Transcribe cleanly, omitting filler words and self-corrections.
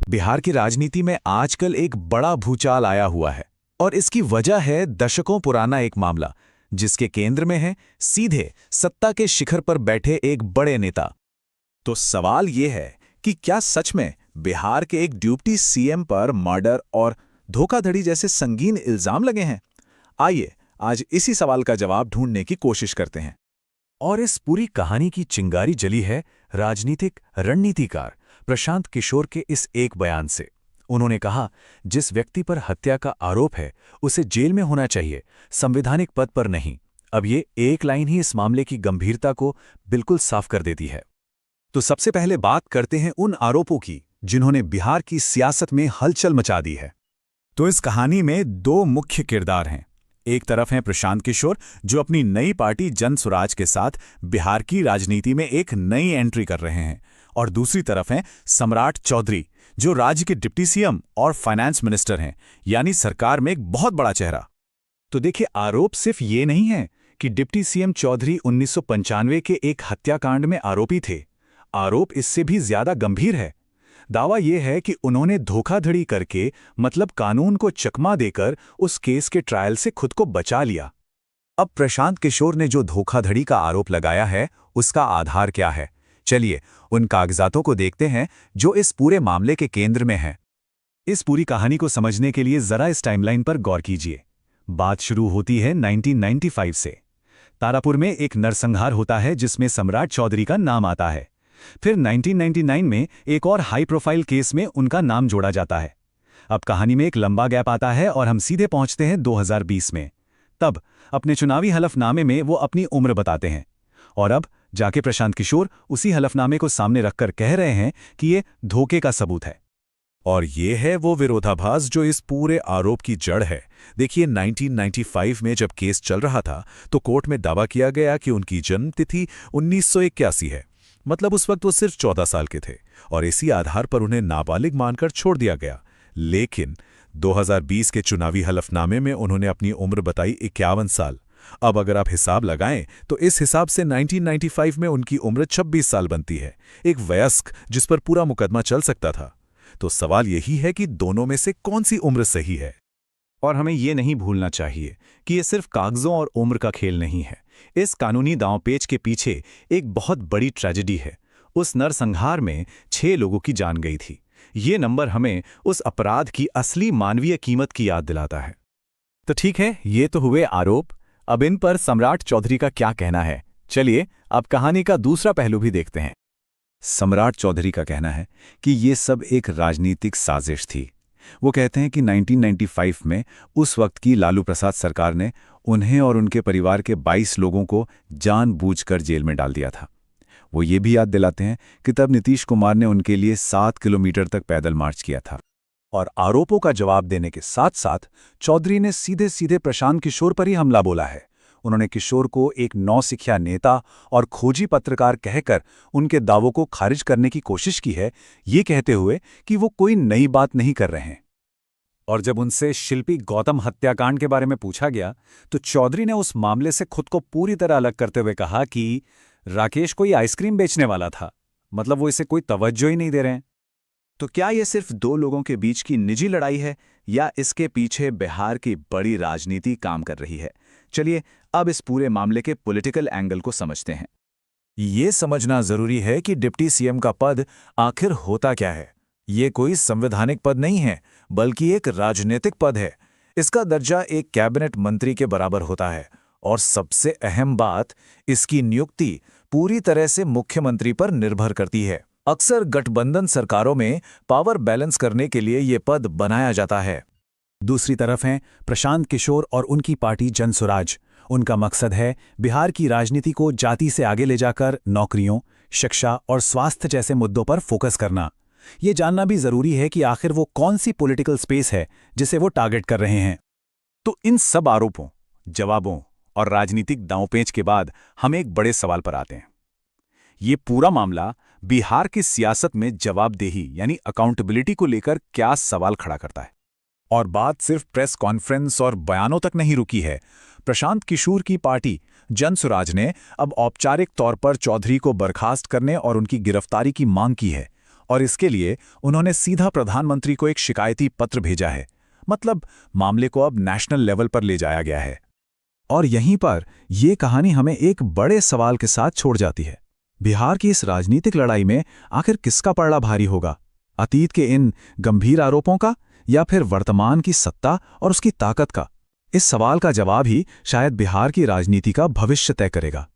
बिहार की राजनीति में आजकल एक बड़ा भूचाल आया हुआ है और इसकी वजह है दशकों पुराना एक मामला, जिसके केंद्र में है सीधे सत्ता के शिखर पर बैठे एक बड़े नेता। तो सवाल ये है कि क्या सच में बिहार के एक डिप्टी सीएम पर मर्डर और धोखाधड़ी जैसे संगीन इल्जाम लगे हैं? आइए आज इसी सवाल का जवाब ढूंढने की कोशिश करते हैं। और इस पूरी कहानी की चिंगारी जली है राजनीतिक रणनीतिकार प्रशांत किशोर के इस एक बयान से। उन्होंने कहा, जिस व्यक्ति पर हत्या का आरोप है उसे जेल में होना चाहिए, संवैधानिक पद पर नहीं। अब ये एक लाइन ही इस मामले की गंभीरता को बिल्कुल साफ कर देती है। तो सबसे पहले बात करते हैं उन आरोपों की जिन्होंने बिहार की सियासत में हलचल मचा दी है। तो इस कहानी में दो मुख्य किरदार हैं। एक तरफ हैं प्रशांत किशोर, जो अपनी नई पार्टी जन स्वराज के साथ बिहार की राजनीति में एक नई एंट्री कर रहे हैं, और दूसरी तरफ हैं सम्राट चौधरी, जो राज्य के डिप्टी सीएम और फाइनेंस मिनिस्टर हैं, यानी सरकार में एक बहुत बड़ा चेहरा। तो देखिए, आरोप सिर्फ ये नहीं है कि डिप्टी सीएम चौधरी 1995 के एक हत्याकांड में आरोपी थे। आरोप इससे भी ज्यादा गंभीर है। दावा यह है कि उन्होंने धोखाधड़ी करके, मतलब कानून को चकमा देकर, उस केस के ट्रायल से खुद को बचा लिया। अब प्रशांत किशोर ने जो धोखाधड़ी का आरोप लगाया है, उसका आधार क्या है? चलिए उन कागजातों को देखते हैं जो इस पूरे मामले के केंद्र में हैं। इस पूरी कहानी को समझने के लिए जरा इस टाइमलाइन पर गौर कीजिए। बात शुरू होती है 1995 से। तारापुर में एक नरसंहार होता है जिसमें सम्राट चौधरी का नाम आता है। फिर 1999 में एक और हाई प्रोफाइल केस में उनका नाम जोड़ा जाता है। अब कहानी में एक लंबा गैप आता है और हम सीधे पहुंचते हैं 2020 में। तब अपने चुनावी हलफनामे में वो अपनी उम्र बताते हैं, और अब जाके प्रशांत किशोर उसी हलफनामे को सामने रखकर कह रहे हैं कि ये धोखे का सबूत है। और ये है वो विरोधाभास जो इस पूरे आरोप की जड़ है। देखिए, 1995 में जब केस चल रहा था तो कोर्ट में दावा किया गया कि उनकी जन्म तिथि 1981 है, मतलब उस वक्त वो सिर्फ 14 साल के थे, और इसी आधार पर उन्हें नाबालिग मानकर छोड़ दिया गया। लेकिन 2020 के चुनावी हलफनामे में उन्होंने अपनी उम्र बताई 51 साल। अब अगर आप हिसाब लगाएं तो इस हिसाब से 1995 में उनकी उम्र 26 साल बनती है, एक वयस्क जिस पर पूरा मुकदमा चल सकता था। तो सवाल यही है कि दोनों में से कौन सी उम्र सही है? और हमें ये नहीं भूलना चाहिए कि ये सिर्फ कागजों और उम्र का खेल नहीं है। इस कानूनी दांवपेच के पीछे एक बहुत बड़ी ट्रेजेडी है। उस नरसंहार में 6 लोगों की जान गई थी। ये नंबर हमें उस अपराध की असली मानवीय कीमत की याद दिलाता है। तो ठीक है, ये तो हुए आरोप। अब इन पर सम्राट चौधरी का क्या कहना है? चलिए अब कहानी का दूसरा पहलू भी देखते हैं। सम्राट चौधरी का कहना है कि ये सब एक राजनीतिक साजिश थी। वो कहते हैं कि 1995 में उस वक्त की लालू प्रसाद सरकार ने उन्हें और उनके परिवार के 22 लोगों को जानबूझकर जेल में डाल दिया था। वो ये भी याद दिलाते हैं कि तब नीतीश कुमार ने उनके लिए 7 किलोमीटर तक पैदल मार्च किया था। और आरोपों का जवाब देने के साथ साथ चौधरी ने सीधे सीधे प्रशांत किशोर पर ही हमला बोला है। उन्होंने किशोर को एक नौसिखिया नेता और खोजी पत्रकार कहकर उनके दावों को खारिज करने की कोशिश की है, ये कहते हुए कि वो कोई नई बात नहीं कर रहे हैं। और जब उनसे शिल्पी गौतम हत्याकांड के बारे में पूछा गया तो चौधरी ने उस मामले से खुद को पूरी तरह अलग करते हुए कहा कि राकेश कोई आइसक्रीम बेचने वाला था, मतलब वो इसे कोई तवज्जो ही नहीं दे रहे हैं। तो क्या ये सिर्फ दो लोगों के बीच की निजी लड़ाई है या इसके पीछे बिहार की बड़ी राजनीति काम कर रही है? चलिए अब इस पूरे मामले के पॉलिटिकल एंगल को समझते हैं। ये समझना जरूरी है कि डिप्टी सीएम का पद आखिर होता क्या है। ये कोई संवैधानिक पद नहीं है, बल्कि एक राजनीतिक पद है। इसका दर्जा एक कैबिनेट मंत्री के बराबर होता है, और सबसे अहम बात, इसकी नियुक्ति पूरी तरह से मुख्यमंत्री पर निर्भर करती है। अक्सर गठबंधन सरकारों में पावर बैलेंस करने के लिए ये पद बनाया जाता है। दूसरी तरफ हैं प्रशांत किशोर और उनकी पार्टी जन स्वराज। उनका मकसद है बिहार की राजनीति को जाति से आगे ले जाकर नौकरियों, शिक्षा और स्वास्थ्य जैसे मुद्दों पर फोकस करना। ये जानना भी जरूरी है कि आखिर वो कौन सी पॉलिटिकल स्पेस है जिसे वो टारगेट कर रहे हैं। तो इन सब आरोपों, जवाबों और राजनीतिक दांवपेच के बाद हम एक बड़े सवाल पर आते हैं। ये पूरा मामला बिहार की सियासत में जवाबदेही यानी अकाउंटेबिलिटी को लेकर क्या सवाल खड़ा करता है? और बात सिर्फ प्रेस कॉन्फ्रेंस और बयानों तक नहीं रुकी है। प्रशांत किशोर की पार्टी जन स्वराज ने अब औपचारिक तौर पर चौधरी को बर्खास्त करने और उनकी गिरफ्तारी की मांग की है। और इसके लिए उन्होंने सीधा प्रधानमंत्री को एक शिकायती पत्र भेजा है। मतलब मामले को अब नेशनल लेवल पर ले जाया गया है। और यहीं पर यह कहानी हमें एक बड़े सवाल के साथ छोड़ जाती है। बिहार की इस राजनीतिक लड़ाई में आखिर किसका पलड़ा भारी होगा? अतीत के इन गंभीर आरोपों का या फिर वर्तमान की सत्ता और उसकी ताकत का? इस सवाल का जवाब ही शायद बिहार की राजनीति का भविष्य तय करेगा।